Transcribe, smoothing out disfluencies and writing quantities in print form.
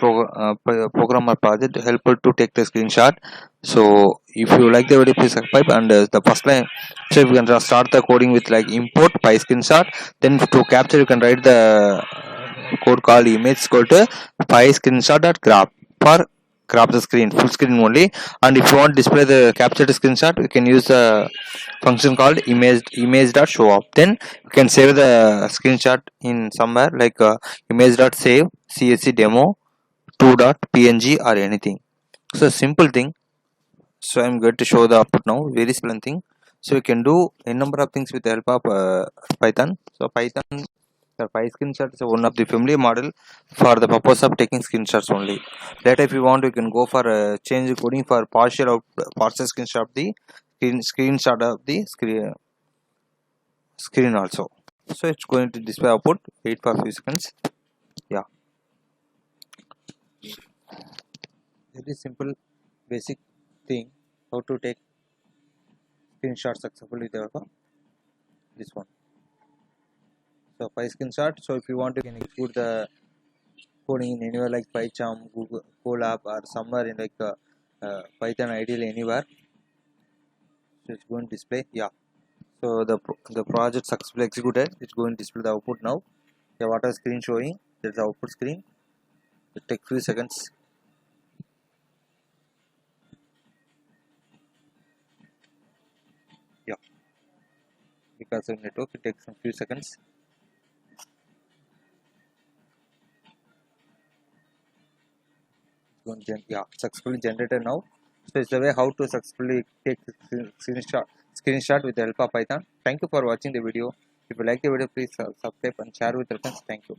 programmer project helpful to take the screenshot. So if you like the video, please subscribe. And the first line, so you can start the coding with like import pyscreenshot. Then to capture, you can write the code called image equal to pyscreenshot.graph for grab the screen, full screen only. And if you want to display the captured screenshot, you can use the function called image.showup. Then you can save the screenshot in somewhere like image.save csc demo 2.png or anything. So simple thing. So I'm going to show the output now. Very simple thing. So you can do a number of things with the help of Python. So Python, the pyscreenshot is one of the familiar model for the purpose of taking screenshots only. Later, if you want, you can go for change coding for partial screenshot of the screen also. So it's going to display output. Wait for a few seconds. Yeah, very simple, basic thing how to take screenshot successfully. This one. So pyscreenshot. So if you want, you can include the coding in anywhere like PyCharm, Google Colab, or somewhere in like Python ideally anywhere. So it's going to display. Yeah. So the project successfully executed. It's going to display the output now. Yeah, what a screen showing. There's the output screen. It takes few seconds. Yeah. Because of network, it takes some few seconds. Yeah, successfully generated now. So it's the way how to successfully take screenshot with the help of Python. Thank you for watching the video. If you like the video, please subscribe and share with your friends. Thank you.